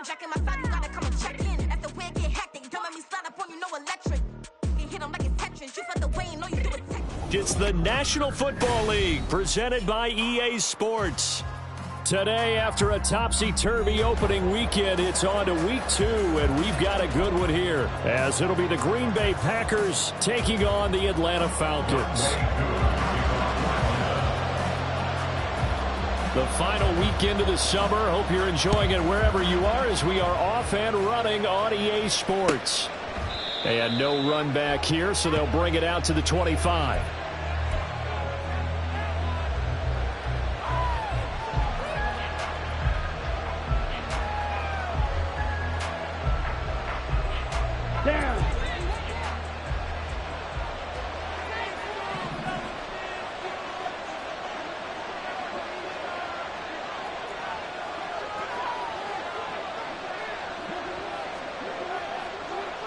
jacking my side, you gotta come and check in. After where it get hectic, don't let me slide up on you, no electric. You hit him like it's Tetris, you felt the way, and all you do is text. It's the National Football League, presented by EA Sports. Today, after a topsy-turvy opening weekend, it's on to week 2, and we've got a good one here, as it'll be the Green Bay Packers taking on the Atlanta Falcons. The final weekend of the summer. Hope you're enjoying it wherever you are, as we are off and running on EA Sports. And no run back here, so they'll bring it out to the 25.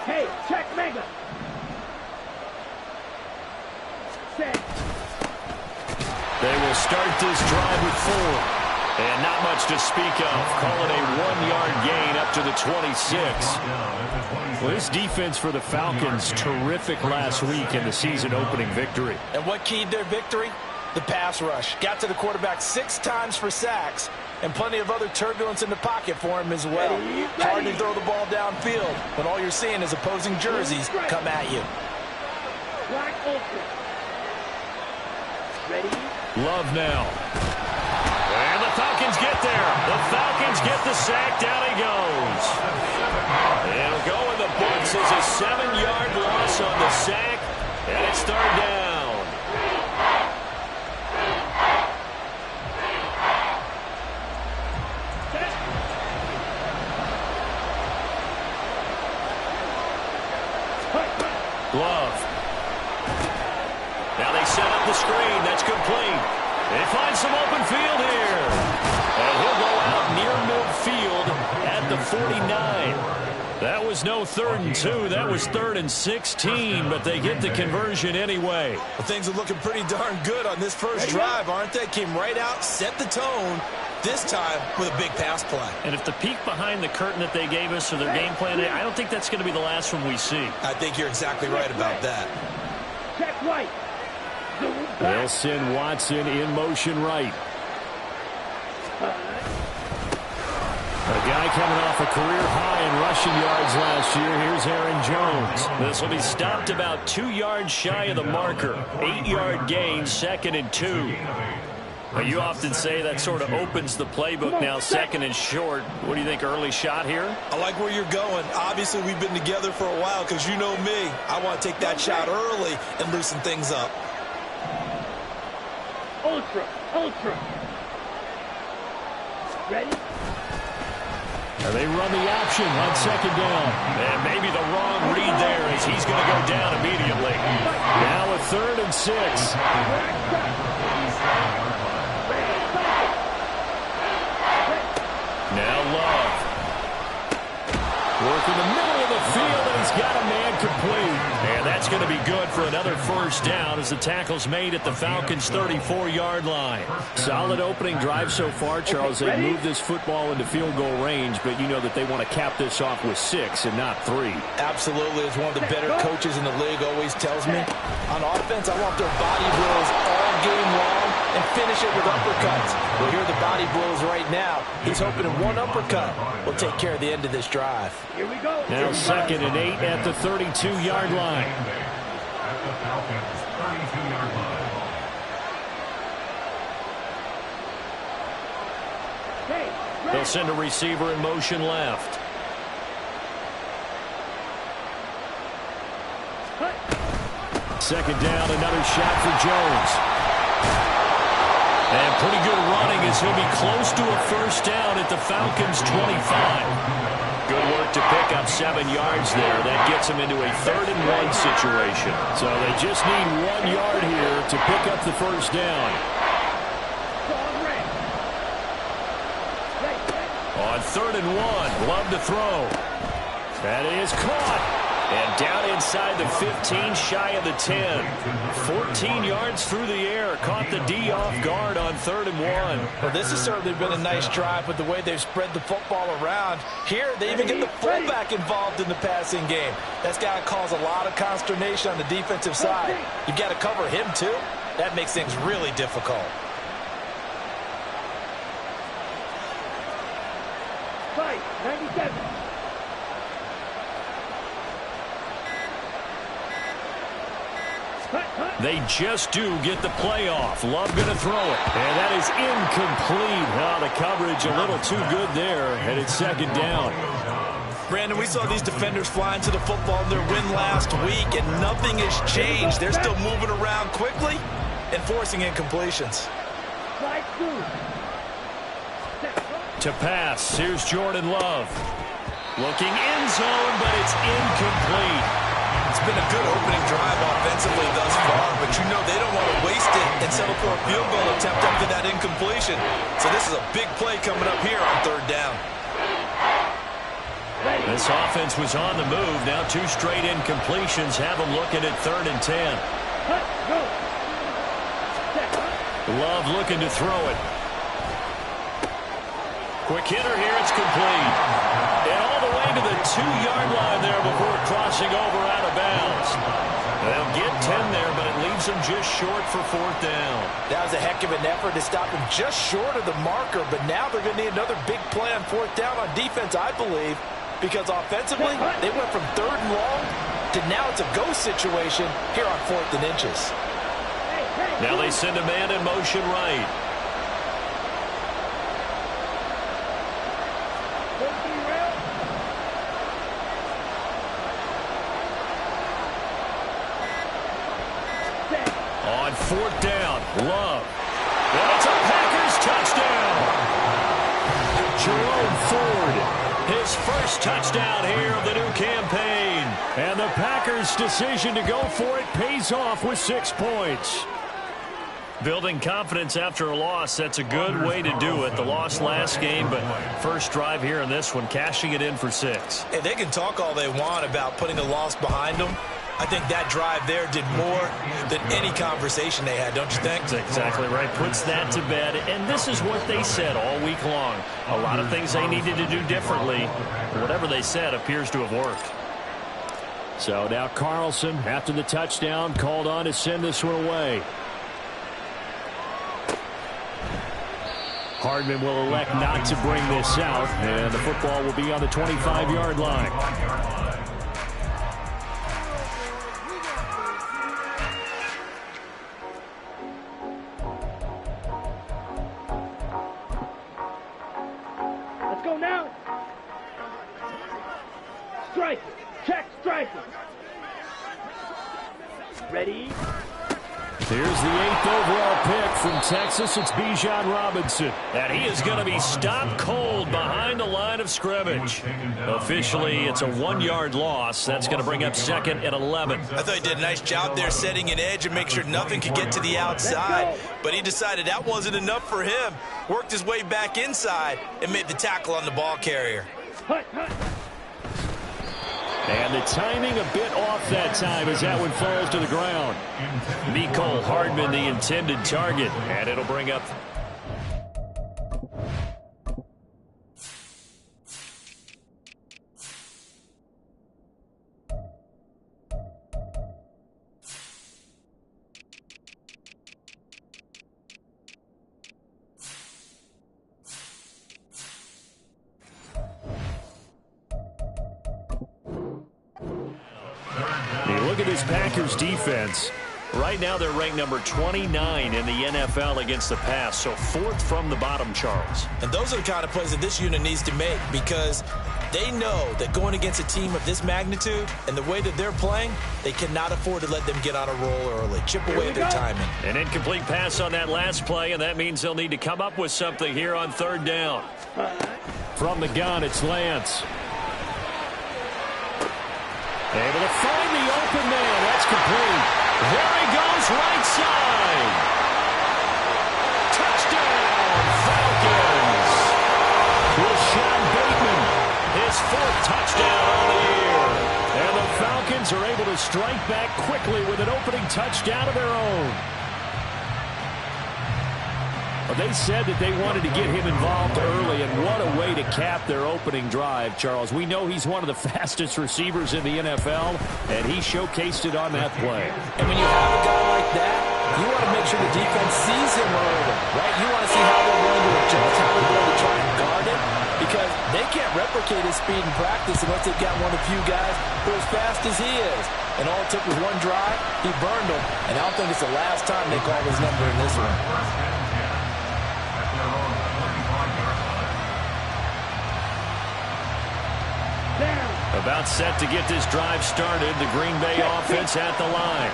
Hey, check mega. Set. They will start this drive with 4. And not much to speak of. Call it a 1-yard gain up to the 26. Well, this defense for the Falcons, terrific last week in the season-opening victory. And what keyed their victory? The pass rush. Got to the quarterback 6 times for sacks, and plenty of other turbulence in the pocket for him as well. Hard to throw the ball downfield when all you're seeing is opposing jerseys come at you. Black ultra. Ready? Love now. And the Falcons get there. The Falcons get the sack. Down he goes. It'll go in the books as a 7-yard loss on the sack, and it's 3rd down. Love. Now they set up the screen. That's complete. They find some open field here. And he'll go out near midfield at the 49. That was no 3rd and 2. That was 3rd and 16, but they get the conversion anyway. Well, things are looking pretty darn good on this first drive, aren't they? Came right out, set the tone, this time with a big pass play. And if the peek behind the curtain that they gave us for their game plan, I don't think that's going to be the last one we see. I think you're exactly right about that. Check right. They'll send Watson in motion right. A guy coming off a career high in rushing yards last year. Here's Aaron Jones. This will be stopped about 2 yards shy of the marker. 8-yard gain, 2nd and 2. Well, you often say that sort of opens the playbook now, 2nd and short. What do you think, early shot here? I like where you're going. Obviously, we've been together for a while because you know me. I want to take that shot early and loosen things up. Ultra. Ultra. Ready? And they run the option on 2nd down. And maybe the wrong read there as he's going to go down immediately. Now a 3rd and 6. Now Love. Work in the middle of the field, and he's got a man complete. And that's going to be good for another 1st down as the tackle's made at the Falcons' 34-yard line. Solid opening drive so far, Charles. They moved this football into field goal range, but you know that they want to cap this off with 6 and not 3. Absolutely. As one of the better coaches in the league always tells me, on offense, I want their body blows all game long and finish it with uppercuts. Well, here are the body blows right now. He's hoping that one uppercut will take care of the end of this drive. Here we go. Now 2nd and 8 at the 32-yard line. They'll send a receiver in motion left. Second down, another shot for Jones. And pretty good running as he'll be close to a 1st down at the Falcons' 25. Good work to pick up 7 yards there. That gets them into a 3rd and 1 situation. So they just need 1 yard here to pick up the 1st down. On 3rd and 1, Love to throw. That is caught. And down inside the 15, shy of the 10. 14 yards through the air. Caught the D off guard on 3rd and 1. Well, this has certainly been a nice drive with the way they've spread the football around. Here, they even get the fullback involved in the passing game. That's got to cause a lot of consternation on the defensive side. You've got to cover him, too. That makes things really difficult. Fight, 97. They just do get the playoff. Love going to throw it. And that is incomplete. Oh, the coverage a little too good there. And it's 2nd down. Brandon, we saw these defenders flying to the football in their win last week, and nothing has changed. They're still moving around quickly and forcing incompletions. To pass, here's Jordan Love. Looking end zone, but it's incomplete. It's been a good opening drive offensively thus far, but you know they don't want to waste it and settle for a field goal attempt after that incompletion. So this is a big play coming up here on 3rd down. This offense was on the move. Now 2 straight incompletions have them looking at 3rd and 10. Love looking to throw it. Quick hitter here. It's complete. And all the way to the 2-yard line there before crossing over out of bounds. They'll get 10 there, but it leaves them just short for 4th down. That was a heck of an effort to stop him just short of the marker, but now they're going to need another big play on 4th down on defense, I believe, because offensively, they went from 3rd and long to now it's a go situation here on 4th and inches. Now they send a man in motion right. On 4th down, Love. And it's a Packers touchdown. Jerome Ford, his first touchdown here of the new campaign. And the Packers' decision to go for it pays off with 6 points. Building confidence after a loss, that's a good way to do it. The loss last game, but first drive here in this one, cashing it in for 6. Hey, they can talk all they want about putting a loss behind them. I think that drive there did more than any conversation they had, don't you think? That's exactly right. Puts that to bed. And this is what they said all week long. A lot of things they needed to do differently. Whatever they said appears to have worked. So now Carlson, after the touchdown, called on to send this one away. Hardman will elect not to bring this out, and the football will be on the 25-yard line. Let's go now. Strike. Check strike. Ready? Here's the 8th overall pick from Texas. It's Bijan Robinson. And he is going to be stopped cold behind the line of scrimmage. Officially, it's a 1-yard loss. That's going to bring up 2nd and 11. I thought he did a nice job there setting an edge and make sure nothing could get to the outside. But he decided that wasn't enough for him. Worked his way back inside and made the tackle on the ball carrier. And the timing a bit off that time as that one falls to the ground. Mecole Hardman, the intended target. And it'll bring up... Look at this Packers defense. Right now they're ranked number 29 in the NFL against the pass, so 4th from the bottom, Charles. And those are the kind of plays that this unit needs to make because they know that going against a team of this magnitude and the way that they're playing, they cannot afford to let them get on a roll early. Chip away at their timing. An incomplete pass on that last play, and that means they'll need to come up with something here on 3rd down. From the gun, it's Lance. Able to find the open man. That's complete. There he goes, right side. Touchdown, Falcons. Rashawn Bateman, his 4th touchdown on the year. And the Falcons are able to strike back quickly with an opening touchdown of their own. Well, they said that they wanted to get him involved early, and what a way to cap their opening drive, Charles. We know he's one of the fastest receivers in the NFL, and he showcased it on that play. And when you have a guy like that, you want to make sure the defense sees him early, right? You want to see how they're going to adjust, how they're going to try and guard him, because they can't replicate his speed in practice unless they've got one of the few guys who are as fast as he is. And all it took was one drive, he burned them, and I don't think it's the last time they call his number in this one. About set to get this drive started, the Green Bay offense at the line.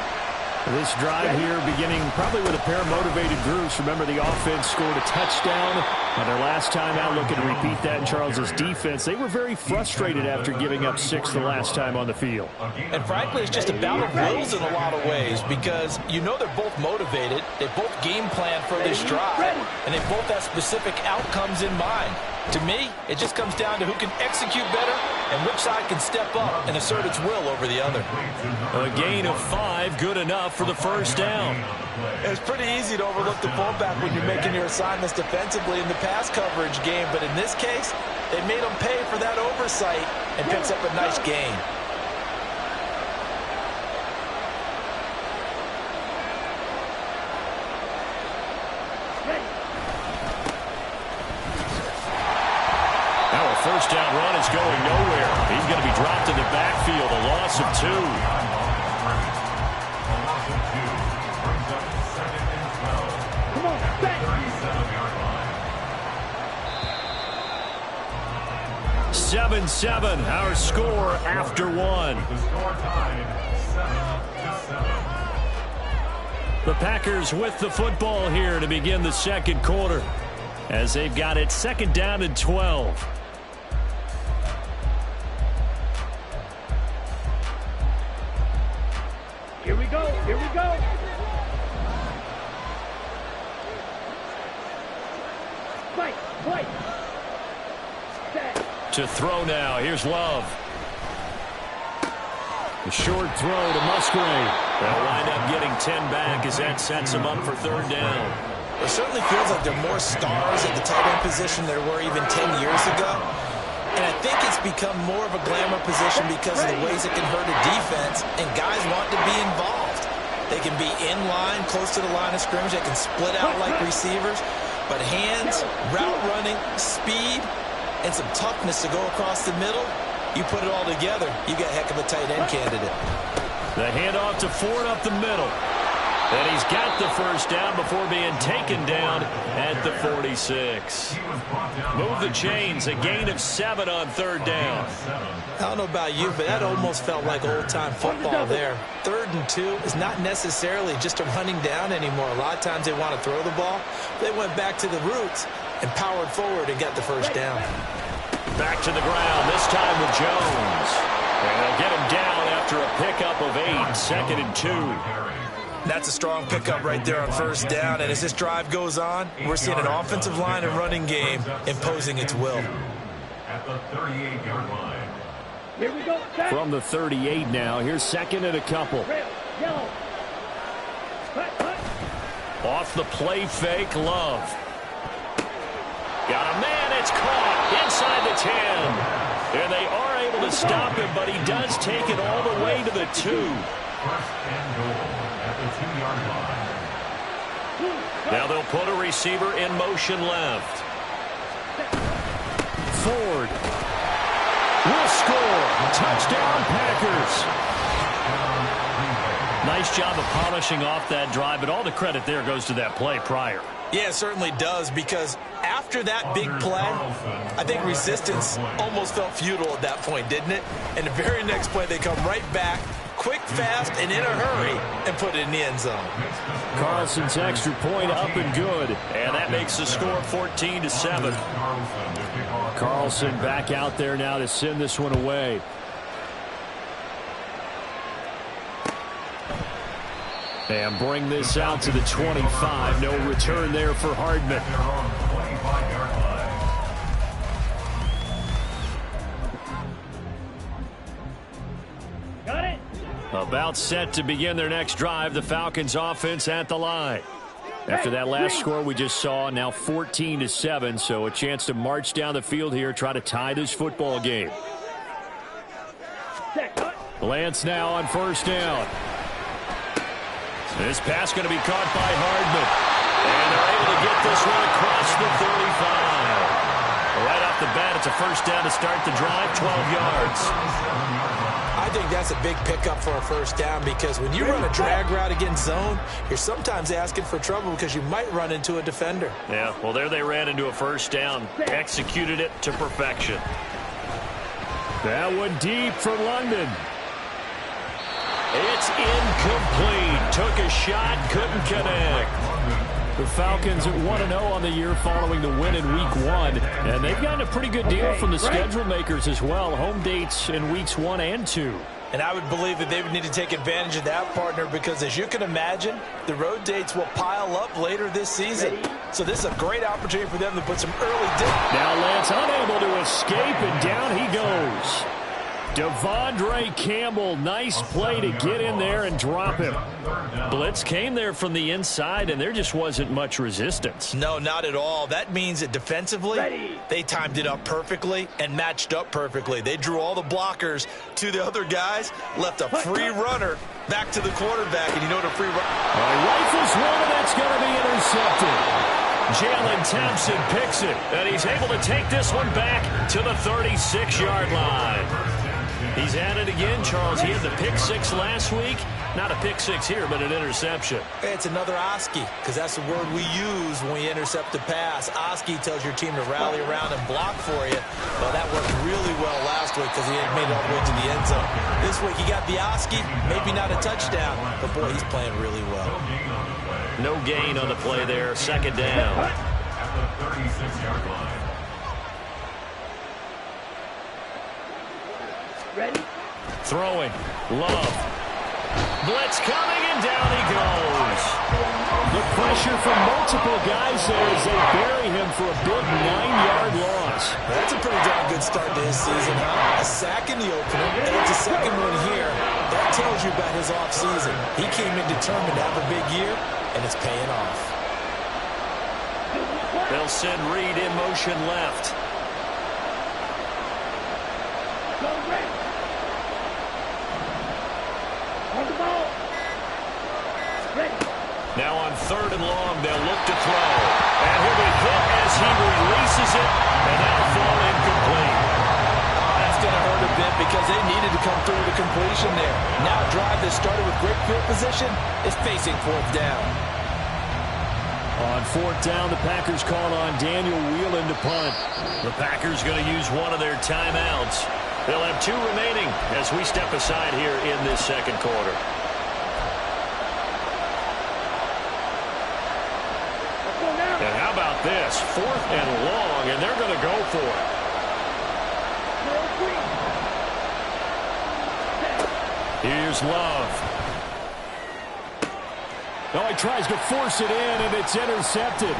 This drive here beginning probably with a pair of motivated groups. Remember, the offense scored a touchdown on their last time out. Looking to repeat that in Charles's defense. They were very frustrated after giving up 6 the last time on the field. And frankly, it's just a battle of wills in a lot of ways, because you know they're both motivated. They both game plan for this drive, and they both have specific outcomes in mind. To me, it just comes down to who can execute better and which side can step up and assert its will over the other. A gain of 5, good enough for the first down. It's pretty easy to overlook the fullback when you're making your assignments defensively in the pass coverage game, but in this case, they made him pay for that oversight and picks up a nice gain. First down run is going nowhere. He's going to be dropped in the backfield, a loss of 2. Come on, back. 7-7, our score after 1. The Packers with the football here to begin the second quarter, as they've got it 2nd down and 12. Here we go. Here we go. Fight. Fight. Set. To throw now. Here's Love. A short throw to Musgrave. They'll wind up getting 10 back as that sets them up for 3rd down. It certainly feels like there are more stars at the tight end position than there were even 10 years ago. And I think it's become more of a glamour position because of the ways it can hurt a defense, and guys want to be involved. They can be in line, close to the line of scrimmage. They can split out like receivers. But hands, route running, speed, and some toughness to go across the middle, you put it all together, you got a heck of a tight end candidate. The handoff to Ford up the middle. And he's got the first down before being taken down at the 46. Move the chains, a gain of 7 on 3rd down. I don't know about you, but that almost felt like old-time football there. 3rd and 2 is not necessarily just a running down anymore. A lot of times they want to throw the ball. They went back to the roots and powered forward and got the first down. Back to the ground, this time with Jones. And they'll get him down after a pickup of 8, 2nd and 2. That's a strong pickup right there on 1st down, and as this drive goes on, we're seeing an offensive line and running game imposing its will. At the 38-yard line. Here we go. Back. From the 38 now, here's 2nd and a couple. Red, yellow. Hut, hut. Off the play fake, Love. Got a man, it's caught inside the 10. And they are able to stop him, but he does take it all the way to the 2. 1st and goal at the 2-yard line. Now they'll put a receiver in motion left. Ford will score. Touchdown, Packers. Nice job of polishing off that drive, but all the credit there goes to that play prior. Yeah, it certainly does, because after that big play, I think resistance almost felt futile at that point, didn't it? And the very next play, they come right back, quick, fast, and in a hurry, and put it in the end zone. Carlson's extra point up and good, and that makes the score 14-7. Carlson back out there now to send this one away. And bring this out to the 25. No return there for Hardman. Got it. About set to begin their next drive, the Falcons offense at the line. After that last score we just saw, now 14-7, so a chance to march down the field here, try to tie this football game. Lance now on first down. This pass going to be caught by Hardman. And they're able to get this one across the 35. Right off the bat, it's a first down to start the drive, 12 yards. I think that's a big pickup for a first down because when you run a drag route against zone, you're sometimes asking for trouble because you might run into a defender. Yeah, well, there they ran into a first down, executed it to perfection. That one deep for London. It's incomplete. Took a shot, couldn't connect. The Falcons at 1-0 on the year following the win in Week 1. And they've gotten a pretty good deal from the schedule makers as well. Home dates in Weeks 1 and 2. And I would believe that they would need to take advantage of that, partner, because as you can imagine, the road dates will pile up later this season. So this is a great opportunity for them to put some early dip. Now Lance unable to escape, and down he goes. Devondre Campbell, nice play to get in there and drop him. Blitz came there from the inside, and there just wasn't much resistance. No, not at all. That means that defensively, they timed it up perfectly and matched up perfectly. They drew all the blockers to the other guys, left a free runner back to the quarterback, and you know what a free runner... Rifles one, and that's going to be intercepted. Jalen Thompson picks it, and he's able to take this one back to the 36-yard line. He's at it again, Charles. He had the pick six last week. Not a pick six here, but an interception. It's another Oski, because that's the word we use when we intercept a pass. Oski tells your team to rally around and block for you. Well, that worked really well last week because he had made it all the way to the end zone. This week he got the Oski, maybe not a touchdown, but boy, he's playing really well. No gain on the play there. Second down. At the 36-yard line. Ready? Throwing. Love. Blitz coming, and down he goes. The pressure from multiple guys there as they bury him for a big 9-yard loss. That's a pretty darn good start to his season, huh? A sack in the opener, and it's a second one here. That tells you about his offseason. He came in determined to have a big year, and it's paying off. They'll send Reed in motion left. Go ready. On the ball. Ready. Now on third and long, they'll look to throw. And he'll be hit as he releases it, and that'll fall incomplete. That's going to hurt a bit because they needed to come through with a completion there. Now a drive that started with great field position is facing fourth down. On fourth down, the Packers call on Daniel Whelan to punt. The Packers going to use one of their timeouts. They'll have 2 remaining as we step aside here in this second quarter. And how about this? Fourth and long, and they're going to go for it. Here's Love. Oh, he tries to force it in, and it's intercepted.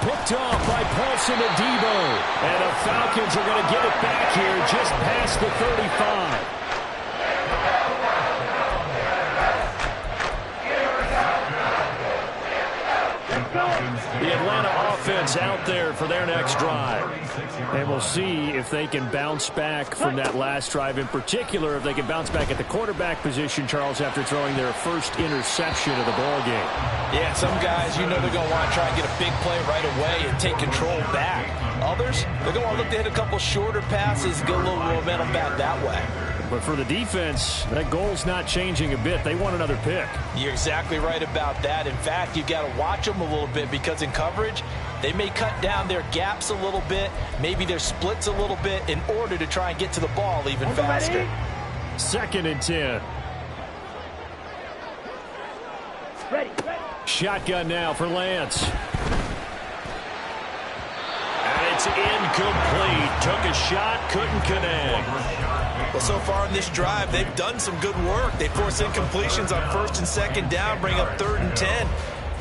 Picked off by Paulson and Debo. And the Falcons are going to get it back here just past the 35. The Atlanta offense out there for their next drive. And we'll see if they can bounce back from that last drive. In particular, if they can bounce back at the quarterback position, Charles, after throwing their first interception of the ball game. Yeah, some guys, you know they're going to want to try and get a big play right away and take control back. Others, they're going to want to look to hit a couple shorter passes, get a little momentum back that way. But for the defense, that goal's not changing a bit. They want another pick. You're exactly right about that. In fact, you've got to watch them a little bit because in coverage, they may cut down their gaps a little bit, maybe their splits a little bit in order to try and get to the ball even faster. Second and 10. Ready. Shotgun now for Lance. And it's incomplete. Took a shot, couldn't connect. Well, so far in this drive, they've done some good work. They force incompletions on first and second down, bring up 3rd and 10.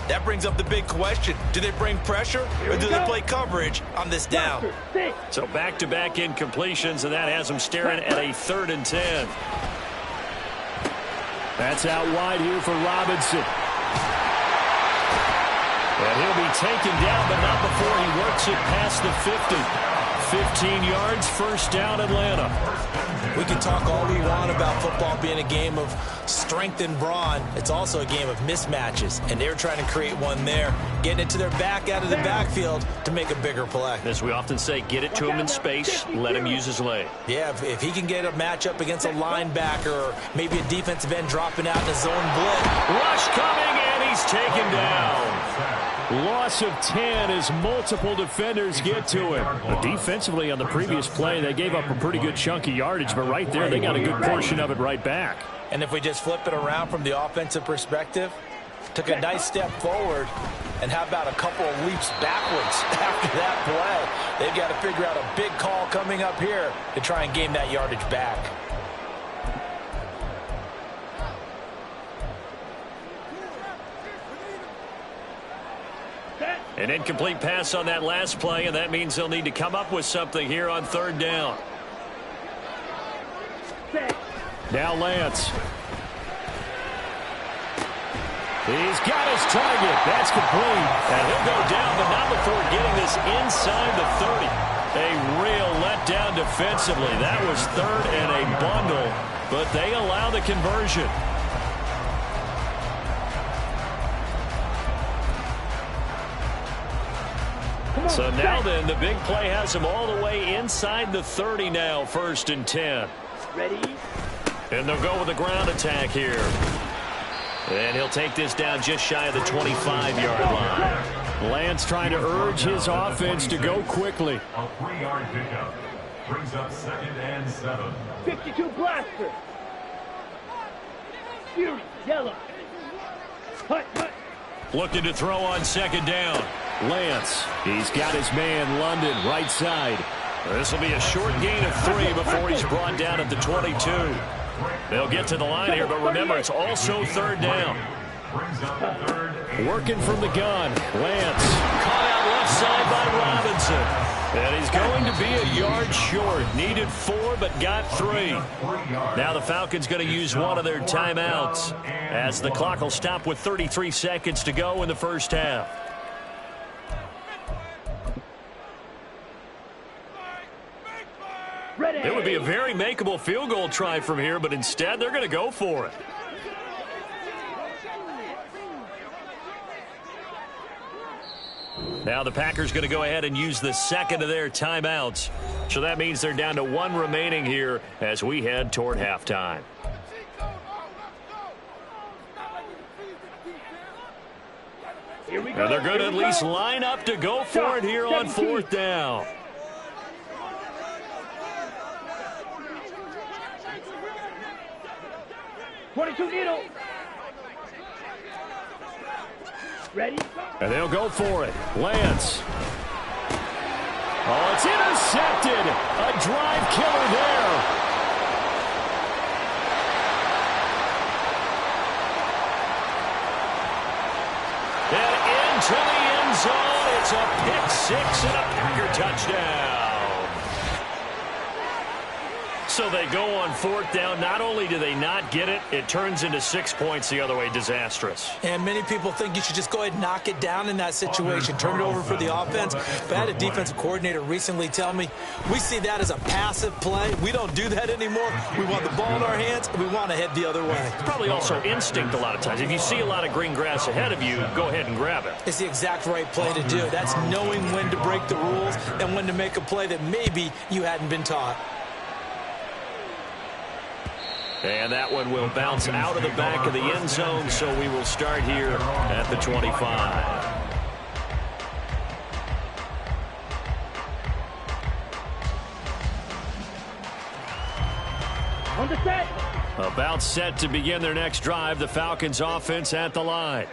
That brings up the big question. Do they bring pressure or do they play coverage on this down? So back-to-back incompletions, and that has them staring at a 3rd and 10. That's out wide here for Robinson. And he'll be taken down, but not before he works it past the 50. 15 yards, first down, Atlanta. We can talk all we want about football being a game of strength and brawn. It's also a game of mismatches, and they're trying to create one there, getting it to their back out of the backfield to make a bigger play. As we often say, get it to him in space, let him use his leg. Yeah, if he can get a matchup against a linebacker or maybe a defensive end dropping out in a zone blitz. Rush coming, and he's taken down. Loss of 10 as multiple defenders get to him. But defensively on the previous play, they gave up a pretty good chunk of yardage, but right there they got a good portion of it right back. And if we just flip it around from the offensive perspective, took a nice step forward, and how about a couple of leaps backwards after that play? They've got to figure out a big call coming up here to try and gain that yardage back. An incomplete pass on that last play, and that means they'll need to come up with something here on third down. Now Lance. He's got his target. That's complete. And he'll go down, but not before getting this inside the 30. A real letdown defensively. That was third and a bundle, but they allow the conversion. So now then, the big play has him all the way inside the 30 now, first and 10. Ready? And they'll go with a ground attack here. And he'll take this down just shy of the 25-yard line. Lance trying to urge his offense to go quickly. A 3-yard pickup brings up 2nd and 7. 52 blaster. Fury, yellow. Hut, hut. Looking to throw on second down. Lance, he's got his man London right side. This will be a short gain of 3 before he's brought down at the 22. They'll get to the line here, but remember, it's also third down. Brings up the 3rd. Working from the gun, Lance. Caught out left side by Robinson. And he's going to be a yard short. Needed 4, but got 3. Now the Falcons going to use one of their timeouts as the clock will stop with 33 seconds to go in the first half. It would be a very makeable field goal try from here, but instead they're going to go for it. Now the Packers going to go ahead and use the second of their timeouts. So that means they're down to 1 remaining here as we head toward halftime. Here we go. And they're going to at least line up to go for it here on 4th down. .22 needle. Ready? And they'll go for it. Lance. Oh, it's intercepted. A drive killer there. And into the end zone. It's a pick 6 and a Packer touchdown. So they go on 4th down. Not only do they not get it, it turns into 6 points the other way. Disastrous. And many people think you should just go ahead and knock it down in that situation. Turn it over for the offense. But I had a defensive coordinator recently tell me, we see that as a passive play. We don't do that anymore. We want the ball in our hands, and we want to head the other way. It's probably also instinct a lot of times. If you see a lot of green grass ahead of you, go ahead and grab it. It's the exact right play to do. That's knowing when to break the rules and when to make a play that maybe you hadn't been taught. And that one will bounce out of the back of the end zone, so we will start here at the 25. On the set. About set to begin their next drive, the Falcons offense at the line.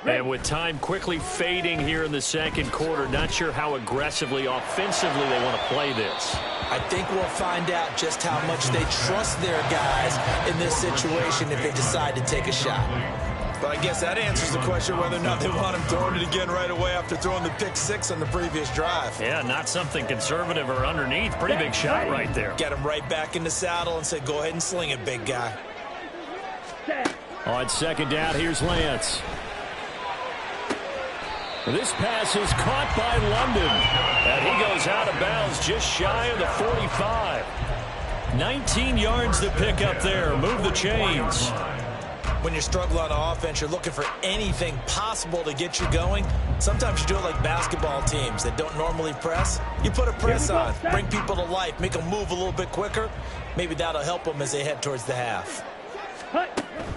And with time quickly fading here in the second quarter, not sure how aggressively, offensively they want to play this. I think we'll find out just how much they trust their guys in this situation if they decide to take a shot. But I guess that answers the question whether or not they want him throwing it again right away after throwing the pick 6 on the previous drive. Yeah, not something conservative or underneath. Pretty big shot right there. Get him right back in the saddle and say, go ahead and sling it, big guy. Set. On second down, here's Lance. This pass is caught by London. And he goes out of bounds just shy of the 45. 19 yards to pick up there. Move the chains. When you're struggling on offense, you're looking for anything possible to get you going. Sometimes you do it like basketball teams that don't normally press. You put a press on, bring people to life, make them move a little bit quicker. Maybe that'll help them as they head towards the half.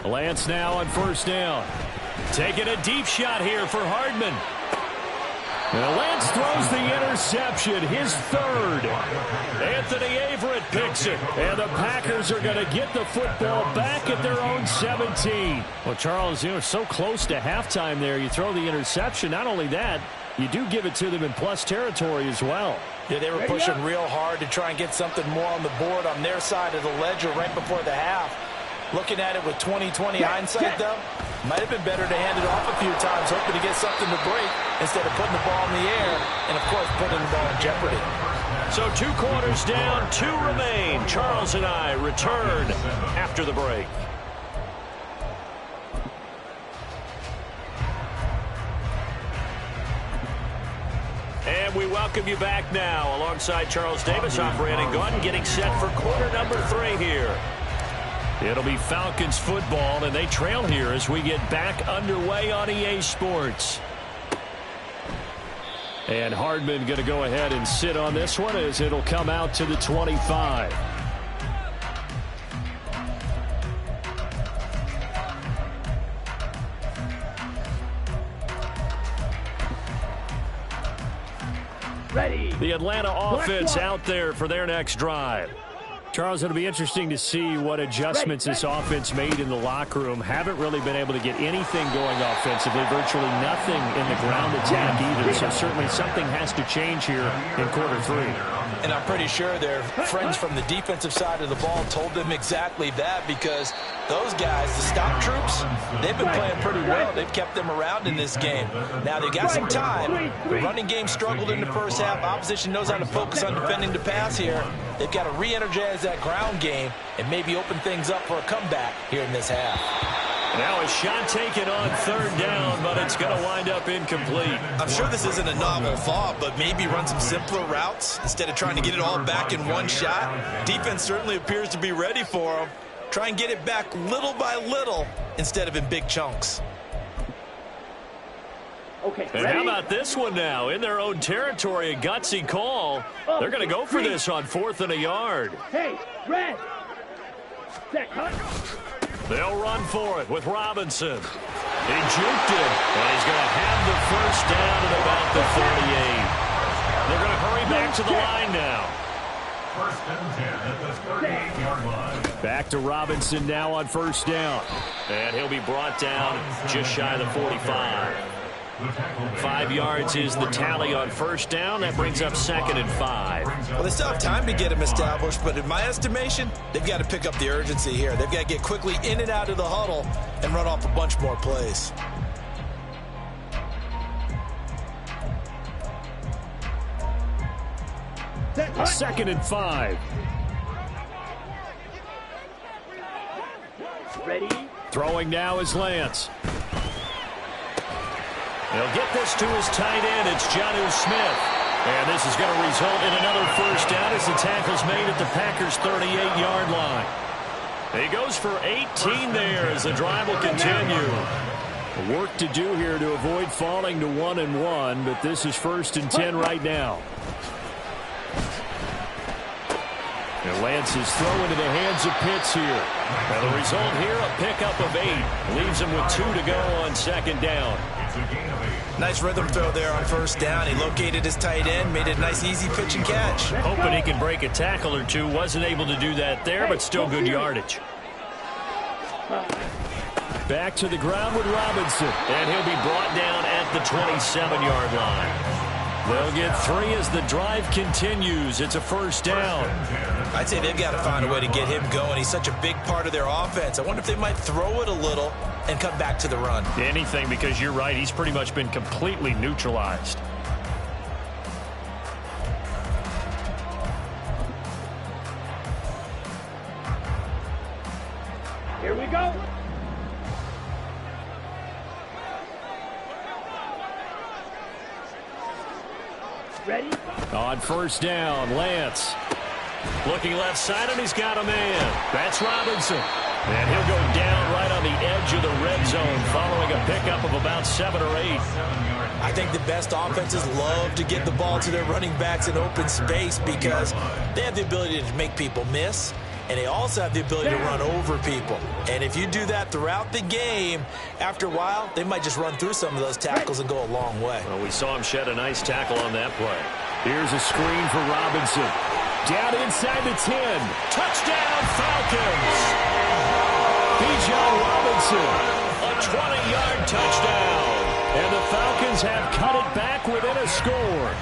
Lance now on first down. Taking a deep shot here for Hardman. And Lance throws the interception, his third. Anthony Averett picks it. And the Packers are going to get the football back at their own 17. Well, Charles, so close to halftime there. You throw the interception. Not only that, you do give it to them in plus territory as well. Yeah, they were pushing real hard to try and get something more on the board on their side of the ledger right before the half. Looking at it with 20/20 hindsight, though, might have been better to hand it off a few times, hoping to get something to break instead of putting the ball in the air and, of course, putting the ball in jeopardy. So 2 quarters down, 2 remain. Charles and I return after the break. And we welcome you back now alongside Charles Davis. I'm Brandon Gaudin getting set for quarter number 3 here. It'll be Falcons football, and they trail here as we get back underway on EA Sports. And Hardman going to go ahead and sit on this one as it'll come out to the 25. Ready. The Atlanta offense out there for their next drive. Charles, it'll be interesting to see what adjustments this offense made in the locker room. Haven't really been able to get anything going offensively, virtually nothing in the ground attack either. So certainly something has to change here in quarter 3. And I'm pretty sure their friends from the defensive side of the ball told them exactly that, because those guys, the stop troops, they've been playing pretty well. They've kept them around in this game. Now, they've got some time. The running game struggled in the first half. Opposition knows how to focus on defending the pass here. They've got to re-energize that ground game and maybe open things up for a comeback here in this half. Now a shot taken on third down, but it's going to wind up incomplete. I'm sure this isn't a novel thought, but maybe run some simpler routes instead of trying to get it all back in one shot. Defense certainly appears to be ready for them. Try and get it back little by little instead of in big chunks. Okay, and how about this one now? In their own territory, a gutsy call. They're going to go for this on 4th and a yard. Hey, red. Set, cut. They'll run for it with Robinson. He juked it, and he's going to have the first down at about the 38. They're going to hurry back to the line now. 1st and 10 at the 38-yard line. Back to Robinson now on first down. And he'll be brought down just shy of the 45. 5 yards is the tally on first down. That brings up 2nd and 5. Well, they still have time to get him established, but in my estimation, they've got to pick up the urgency here. They've got to get quickly in and out of the huddle and run off a bunch more plays. Second and 5. Ready. Throwing now is Lance. He'll get this to his tight end. It's Jonnu Smith. And this is going to result in another first down as the tackle's made at the Packers' 38-yard line. He goes for 18 there as the drive will continue. Work to do here to avoid falling to 1-1, but this is 1st and 10 right now. And Lance's throw into the hands of Pitts here. And the result here, a pickup of 8. Leaves him with 2 to go on 2nd down. Nice rhythm throw there on first down. He located his tight end, made it a nice, easy pitch and catch. Hoping he can break a tackle or two. Wasn't able to do that there, but still good yardage. Back to the ground with Robinson. And he'll be brought down at the 27-yard line. They'll get 3 as the drive continues. It's a first down. I'd say they've got to find a way to get him going. He's such a big part of their offense. I wonder if they might throw it a little and come back to the run. Anything, because you're right. He's pretty much been completely neutralized. Here we go. Ready? On first down, Lance. Looking left side, and he's got a man. That's Robinson. And he'll go down right on the edge of the red zone following a pickup of about 7 or 8. I think the best offenses love to get the ball to their running backs in open space because they have the ability to make people miss, and they also have the ability to run over people. And if you do that throughout the game, after a while, they might just run through some of those tackles and go a long way. Well, we saw him shed a nice tackle on that play. Here's a screen for Robinson. Down inside the 10. Touchdown, Falcons! Bijan Robinson, a 20-yard touchdown. And the Falcons have cut it back within a score.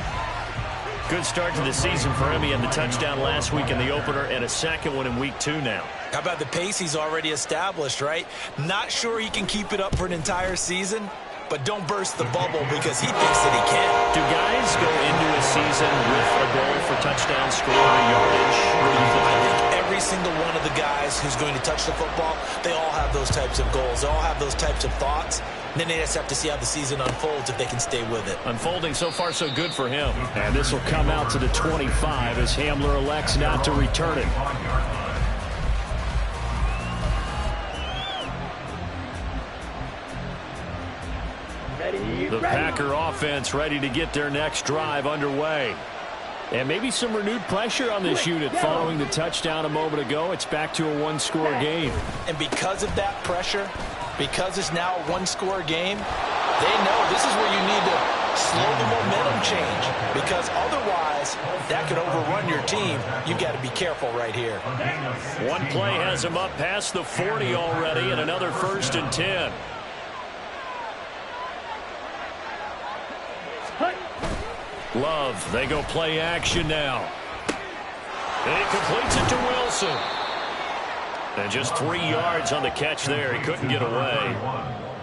Good start to the season for him. He had the touchdown last week in the opener and a second one in week 2 now. How about the pace he's already established, right? Not sure he can keep it up for an entire season, but don't burst the bubble because he thinks that he can. Do guys go into a season with a goal for touchdown score or yardage? I think every single one of the guys who's going to touch the football, they all have those types of goals. They all have those types of thoughts. And then they just have to see how the season unfolds if they can stay with it. Unfolding so far so good for him. And this will come out to the 25 as Hamler elects not to return it. The Packer offense ready to get their next drive underway. And maybe some renewed pressure on this unit following the touchdown a moment ago. It's back to a one-score game. And because of that pressure, because it's now a one-score game, they know this is where you need to slow the momentum change. Because otherwise, that could overrun your team. You've got to be careful right here. One play has him up past the 40 already, and another 1st and 10. Love, they go play action now. And he completes it to Wilson. And just 3 yards on the catch there. He couldn't get away.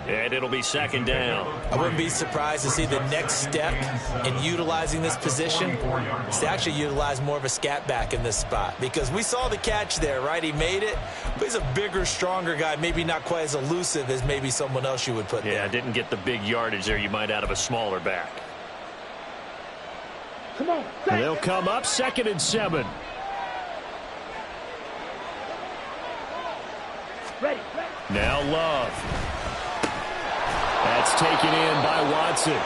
And it'll be 2nd down. I wouldn't be surprised to see the next step in utilizing this position is to actually utilize more of a scat back in this spot. Because we saw the catch there, right? He made it. But he's a bigger, stronger guy. Maybe not quite as elusive as maybe someone else you would put there. Yeah, didn't get the big yardage there you might out of a smaller back. Come on. And they'll come up 2nd and 7. Ready. Now Love. That's taken in by Watson.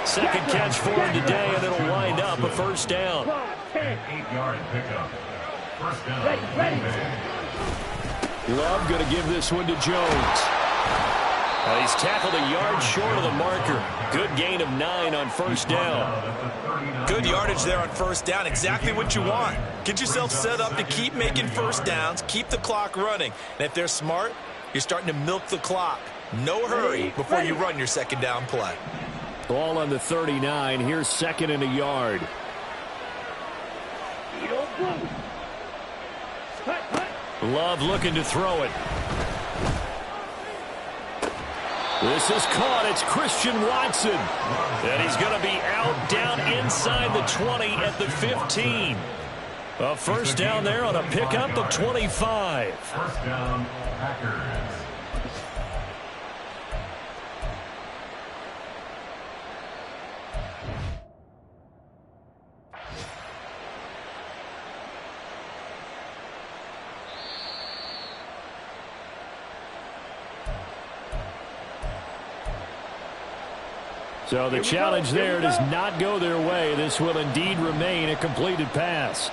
2nd catch for him today, and it'll wind up a 1st down. 8-yard pickup. 1st down. Ready. Love going to give this one to Jones. He's tackled a yard short of the marker. Good gain of 9 on 1st down. Good yardage there on 1st down. Exactly what you want. Get yourself set up to keep making 1st downs. Keep the clock running. And if they're smart, you're starting to milk the clock. No hurry before you run your 2nd down play. Ball on the 39. Here's 2nd and a yard. Love looking to throw it. This is caught. It's Christian Watson. And he's going to be out down inside the 20 at the 15. A 1st down there on a pickup of 25. 1st down, Packers. So the challenge there does not go their way. This will indeed remain a completed pass.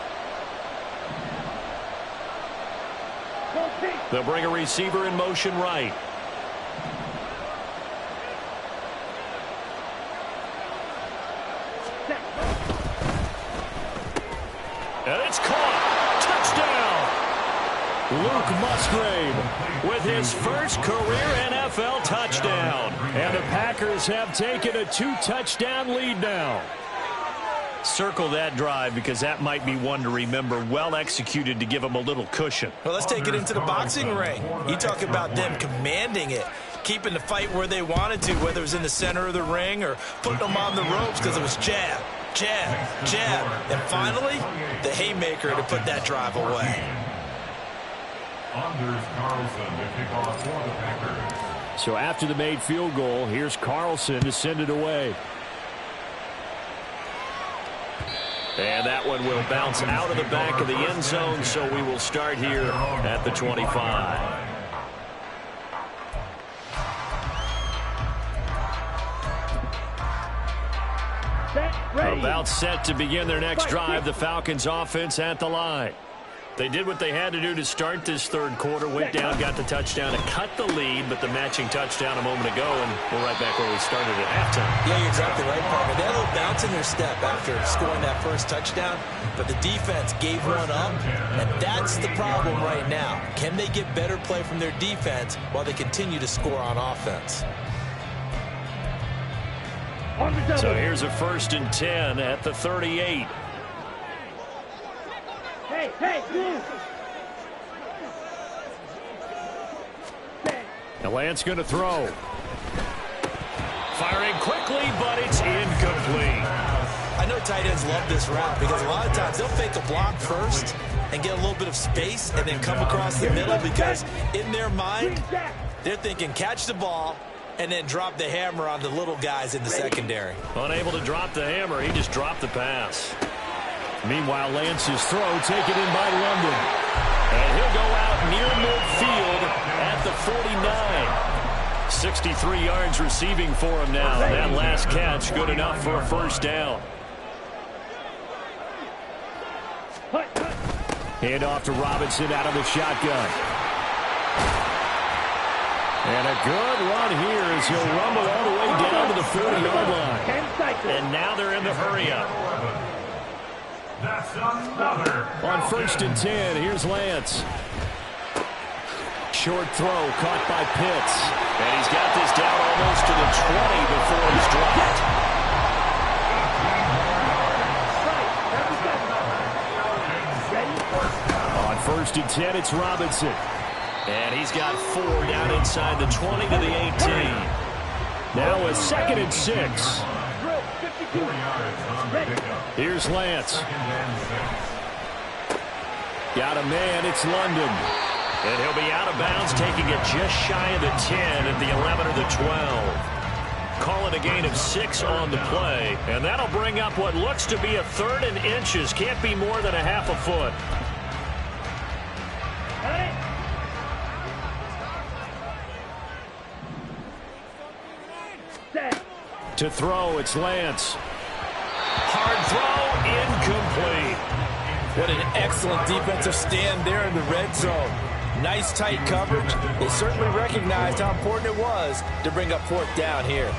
They'll bring a receiver in motion right. And it's caught. Touchdown. Luke Musgrave with his first career NFL touchdown. And the Packers have taken a 2-touchdown lead now. Circle that drive because that might be one to remember. Well executed to give them a little cushion. Well, let's take it into the boxing ring. You talk about them commanding it, keeping the fight where they wanted to, whether it was in the center of the ring or putting them on the ropes because it was jab, jab, jab. And finally, the haymaker to put that drive away. Anders Carlson to kick off for the Packers. So after the made field goal, here's Carlson to send it away. And that one will bounce out of the back of the end zone, so we will start here at the 25. About set to begin their next drive, the Falcons offense at the line. They did what they had to do to start this third quarter, went down, got the touchdown to cut the lead, but the matching touchdown a moment ago, and we're right back where we started at halftime. Yeah, you're exactly right, partner. They had a little bounce in their step after scoring that first touchdown, but the defense gave one up, and that's the problem right now. Can they get better play from their defense while they continue to score on offense? So here's a 1st and 10 at the 38. Hey, move. Now Lance going to throw. Firing quickly, but it's incomplete. I know tight ends love this route because a lot of times they'll fake a block first and get a little bit of space and then come across the middle because in their mind, they're thinking catch the ball and then drop the hammer on the little guys in the secondary. Unable to drop the hammer, he just dropped the pass. Meanwhile, Lance's throw taken in by London. And he'll go out near midfield at the 49. 63 yards receiving for him now. That last catch good enough for a first down. Hand off to Robinson out of the shotgun. And a good run here as he'll rumble all the way down to the 40-yard line. And now they're in the hurry-up. That's another. On 1st and 10, here's Lance. Short throw caught by Pitts. And he's got this down almost to the 20 before he's dropped. On 1st and 10, it's Robinson. And he's got 4 down inside the 20 to the 18. Now a 2nd and 6. Here's Lance. Got a man, it's London. And he'll be out of bounds, taking it just shy of the 10 at the 11 or the 12. Call it a gain of 6 on the play. And that'll bring up what looks to be a 3rd and inches. Can't be more than a half a foot. To throw, it's Lance. Hard throw, incomplete. What an excellent defensive stand there in the red zone. Nice tight coverage. They certainly recognized how important it was to bring up 4th down here.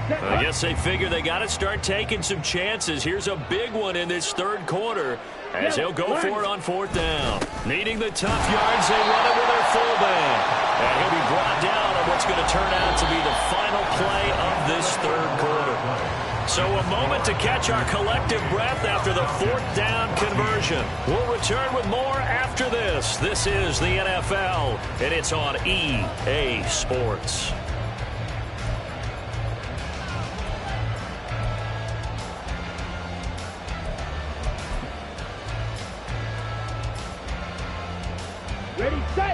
I guess they figure they got to start taking some chances. Here's a big one in this third quarter as they'll go for it on 4th down. Needing the tough yards, they run it with their fullback. And he'll be brought down on what's going to turn out to be the final play of this third quarter. So a moment to catch our collective breath after the 4th down conversion. We'll return with more after this. This is the NFL, and it's on EA Sports.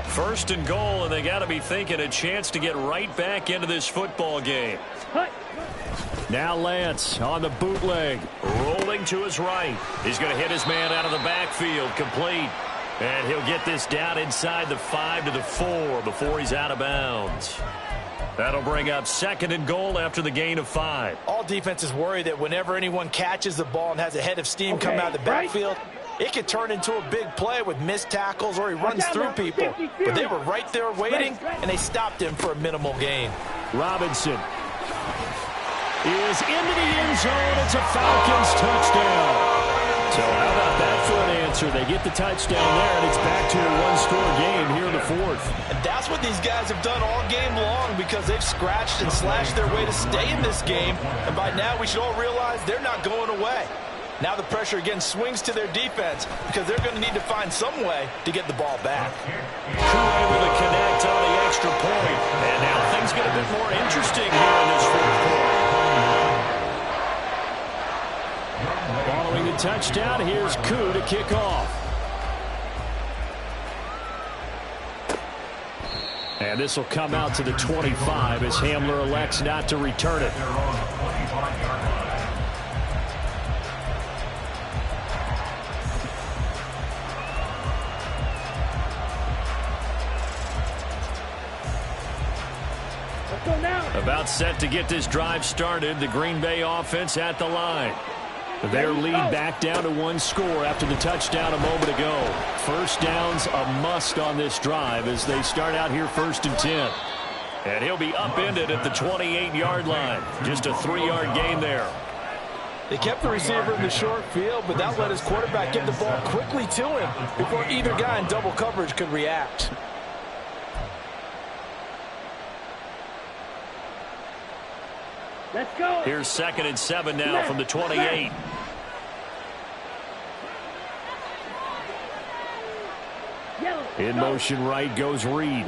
First and goal, and they got to be thinking a chance to get right back into this football game. Now Lance on the bootleg, rolling to his right. He's going to hit his man out of the backfield, complete. And he'll get this down inside the 5 to the 4 before he's out of bounds. That'll bring up 2nd and goal after the gain of 5. All defenses worry that whenever anyone catches the ball and has a head of steam come out of the backfield, it could turn into a big play with missed tackles or he runs through people. But they were right there waiting, and they stopped him for a minimal gain. Robinson is into the end zone. It's a Falcons touchdown. So how about that for an answer? They get the touchdown there, and it's back to a one-score game here in the 4th. And that's what these guys have done all game long because they've scratched and slashed their way to stay in this game. And by now we should all realize they're not going away. Now the pressure again swings to their defense because they're going to need to find some way to get the ball back. Crew able to connect on the extra point. And now things get a bit more interesting here in this 4th quarter. Following the touchdown, here's Koo to kick off. And this will come out to the 25 as Hamler elects not to return it. About set to get this drive started. The Green Bay offense at the line. Their lead back down to 1 score after the touchdown a moment ago. First down's a must on this drive as they start out here 1st and 10. And he'll be upended at the 28-yard line. Just a 3-yard gain there. They kept the receiver in the short field, but that let his quarterback get the ball quickly to him before either guy in double coverage could react. Let's go. Here's 2nd and 7 now from the 28. In motion right goes Reed.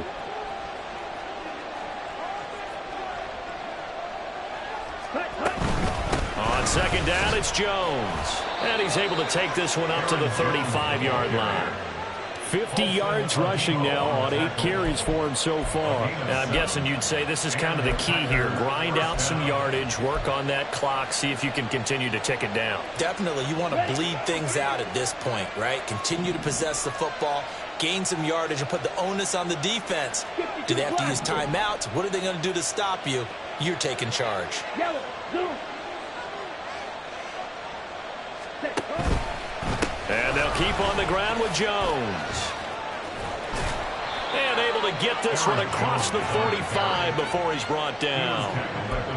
On 2nd down, it's Jones. And he's able to take this one up to the 35-yard line. 50 yards rushing now on 8 carries for him so far. And I'm guessing you'd say this is kind of the key here. Grind out some yardage, work on that clock, see if you can continue to tick it down. Definitely, you want to bleed things out at this point, right? Continue to possess the football, gain some yardage, and put the onus on the defense. Do they have to use timeouts? What are they going to do to stop you? You're taking charge. And they'll keep on the ground with Jones. And able to get this one across the 45 before he's brought down.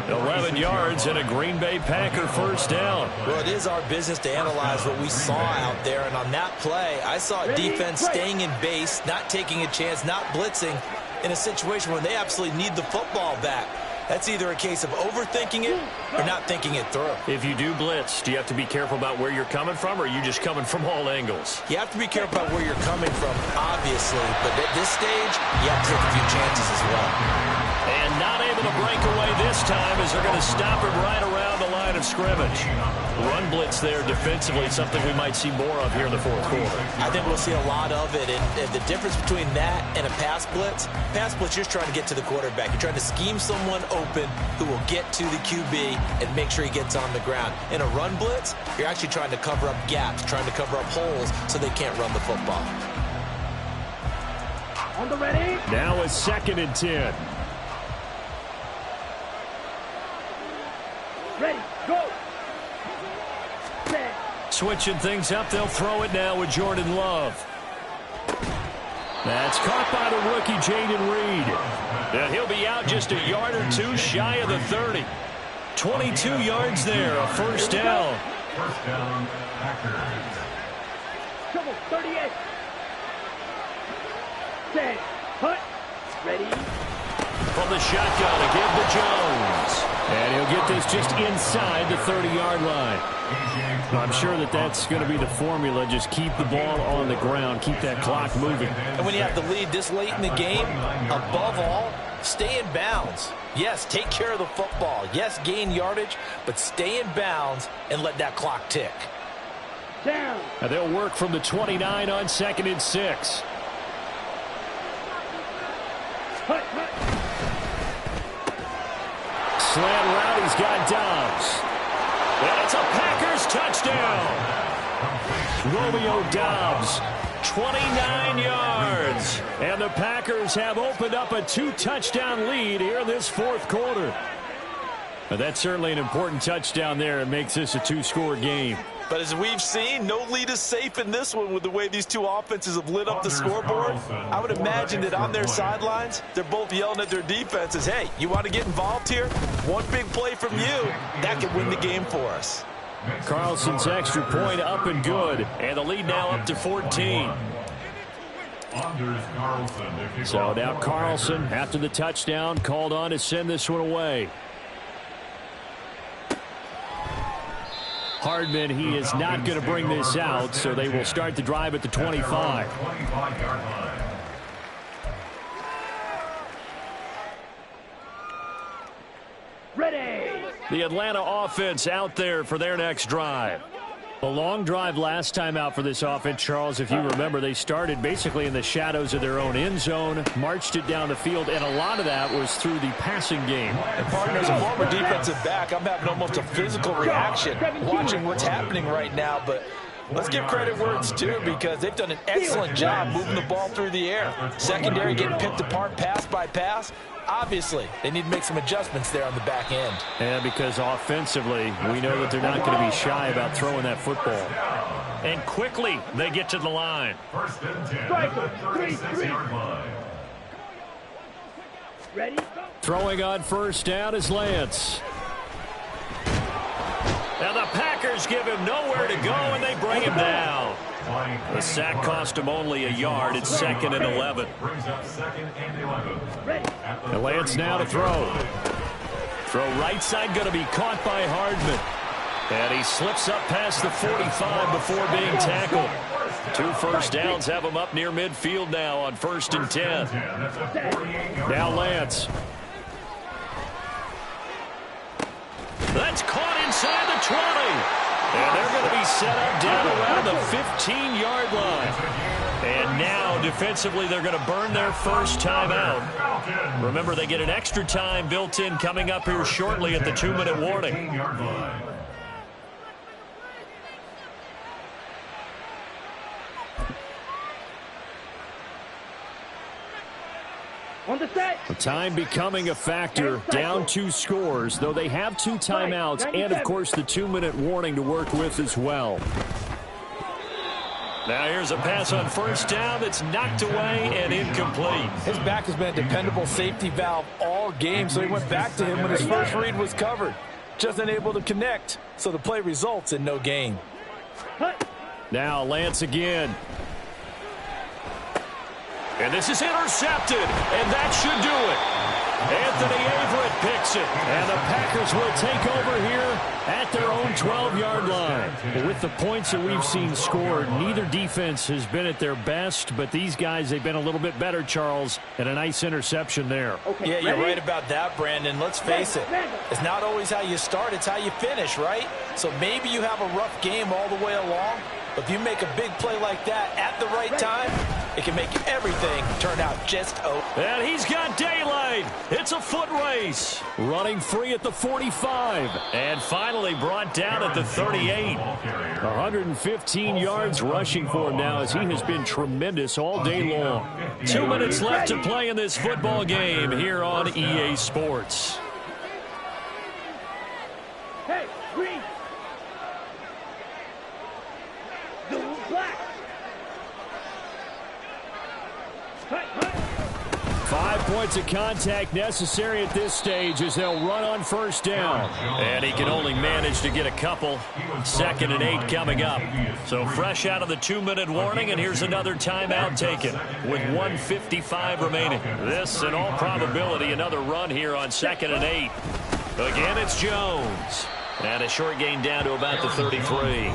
11 yards and a Green Bay Packer first down. Well, it is our business to analyze what we saw out there. And on that play, I saw a defense staying in base, not taking a chance, not blitzing in a situation where they absolutely need the football back. That's either a case of overthinking it or not thinking it through. If you do blitz, do you have to be careful about where you're coming from, or are you just coming from all angles? You have to be careful about where you're coming from, obviously. But at this stage, you have to take a few chances as well. And not able to break away this time as they're going to stop him right around the line of scrimmage. Run blitz there defensively, something we might see more of here in the 4th quarter. I think we'll see a lot of it. And the difference between that and a pass blitz, you're just trying to get to the quarterback. You're trying to scheme someone open who will get to the QB and make sure he gets on the ground. In a run blitz, you're actually trying to cover up gaps, trying to cover up holes so they can't run the football. On the ready. Now it's 2nd and 10. Ready, go. Switching things up, they'll throw it now with Jordan Love. That's caught by the rookie, Jaden Reed. And he'll be out just a yard or 2 shy of the 30. 22 yards there, a first down. First down, Packers. Trouble, 38. Set, hut, ready. From the shotgun to give to Jones. And he'll get this just inside the 30-yard line. I'm sure that's going to be the formula. Just keep the ball on the ground. Keep that clock moving. And when you have the lead this late in the game, above all, stay in bounds. Yes, take care of the football. Yes, gain yardage, but stay in bounds and let that clock tick. Down. And they'll work from the 29 on 2nd and 6. Hut, hut. Slant route, he's got Dobbs. And it's a Packers touchdown. Romeo Dobbs, 29 yards. And the Packers have opened up a 2-touchdown lead here in this 4th quarter. But that's certainly an important touchdown there. It makes this a 2-score game. But as we've seen, no lead is safe in this one with the way these two offenses have lit up the scoreboard. I would imagine that on their sidelines, they're both yelling at their defenses, hey, you want to get involved here? One big play from you, that could win the game for us. Carlson's extra point up and good. And the lead now up to 14. So now Carlson, after the touchdown, called on to send this one away. Hardman, he is not going to bring this out, so they will start the drive at the 25. Ready. The Atlanta offense out there for their next drive. A long drive last time out for this offense, Charles. If you remember, they started basically in the shadows of their own end zone, marched it down the field, and a lot of that was through the passing game. And partner, as a former defensive back, I'm having almost a physical reaction watching what's happening right now. But let's give credit where it's due because they've done an excellent job moving the ball through the air. Secondary getting picked apart pass by pass. Obviously, they need to make some adjustments there on the back end. And because offensively, we know that they're not going to be shy about throwing that football. And quickly, they get to the line. Strike him. 3-3. Ready? Throwing on first down is Lance. Now the Packers give him nowhere to go, and they bring him down. The sack cost him only a yard. It's 2nd and 11. Brings up 2nd and 11. And Lance now to throw. Throw right side going to be caught by Hardman. And he slips up past the 45 before being tackled. 2 first downs have him up near midfield now on 1st and 10. Now Lance. That's caught inside the 20. And they're going to be set up down around the 15-yard line. And now, defensively, they're going to burn their first timeout. Remember, they get an extra time built in coming up here shortly at the 2-minute warning. On the set. The time becoming a factor, down 2 scores, though they have 2 timeouts and, of course, the 2-minute warning to work with as well. Now here's a pass on first down that's knocked away and incomplete. His back has been a dependable safety valve all game, so he went back to him when his first read was covered. Just unable to connect, so the play results in no gain. Now Lance again. And this is intercepted, and that should do it. Anthony Averett picks it. And the Packers will take over here at their own 12-yard line. With the points that we've seen scored, neither defense has been at their best, but these guys, they've been a little bit better, Charles, and a nice interception there. Okay, Yeah, you're right about that, Brandon. Let's face it. It's not always how you start, it's how you finish, right? So maybe you have a rough game all the way along, but if you make a big play like that at the right time, it can make everything turn out just okay. And he's got daylight. It's a foot race. Running free at the 45. And finally brought down at the 38. 115 yards rushing for him now as he has been tremendous all day long. 2 minutes left to play in this football game here on EA Sports. Hey, green. Blue, black. 5 points of contact necessary at this stage as they'll run on first down. And he can only manage to get a couple. 2nd and 8 coming up. So fresh out of the 2-minute warning, and here's another timeout taken with 1:55 remaining. This, in all probability, another run here on 2nd and 8. Again, it's Jones. And a short gain down to about the 33.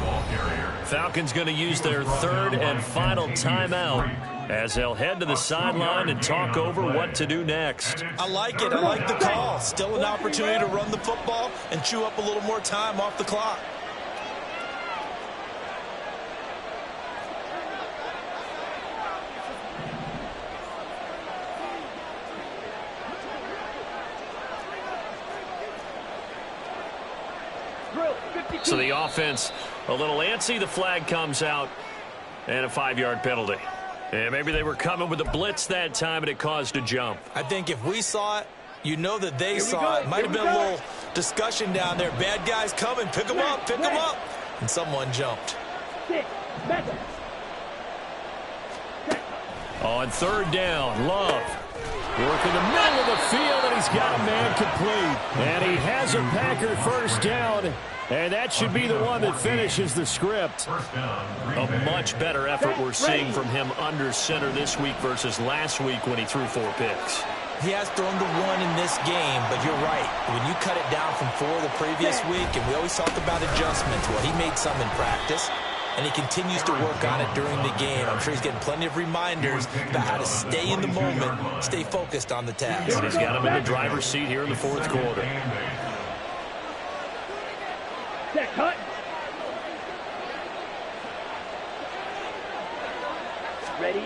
Falcons going to use their 3rd and final timeout as they'll head to the sideline and talk over what to do next. I like it. I like the call. Still an opportunity to run the football and chew up a little more time off the clock. So the offense a little antsy. The flag comes out and a 5-yard penalty. And maybe they were coming with a blitz that time and it caused a jump. I think if we saw it, you know that they saw it. Might have been a little discussion down there. Bad guys coming. Pick them up. Pick them up. And someone jumped. On 3rd down, Love. Working the middle of the field, and he's got a man complete. And he has a Packer first down. And that should be the one that finishes the script. A much better effort we're seeing from him under center this week versus last week when he threw 4 picks. He has thrown the 1 in this game, but you're right. When you cut it down from 4 the previous week, and we always talk about adjustments, well, he made some in practice, and he continues to work on it during the game. I'm sure he's getting plenty of reminders about how to stay in the moment, stay focused on the task. And he's got him in the driver's seat here in the 4th quarter. Cut. Ready.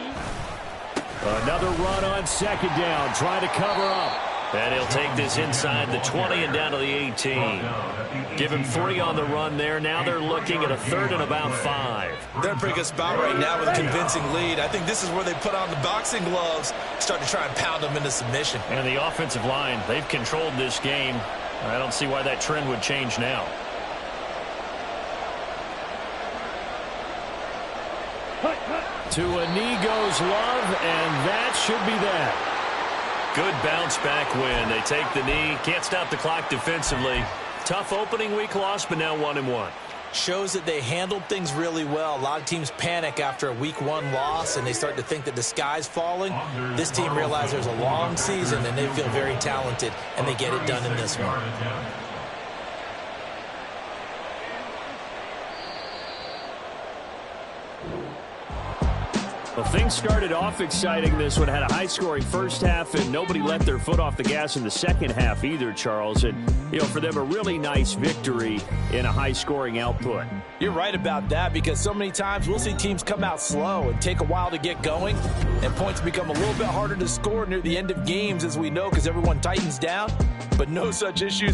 Another run on 2nd down, trying to cover up. And he'll take this inside the 20 and down to the 18. Give him 3 on the run there. Now they're looking at a 3rd and about 5. They're in a pretty good spot right now with a convincing lead. I think this is where they put on the boxing gloves, start to try and pound them into submission. And the offensive line, they've controlled this game. I don't see why that trend would change now. To a knee goes Love, and that should be that. Good bounce back win. They take the knee. Can't stop the clock defensively. Tough opening week loss, but now 1-1. Shows that they handled things really well. A lot of teams panic after a week 1 loss, and they start to think that the sky's falling. This team realizes there's a long season, and they feel very talented, and they get it done in this one. Well, things started off exciting. This one had a high-scoring first half, and nobody let their foot off the gas in the second half either, Charles. And, you know, for them, a really nice victory in a high-scoring output. You're right about that, because so many times we'll see teams come out slow and take a while to get going, and points become a little bit harder to score near the end of games, as we know, because everyone tightens down. But no such issues in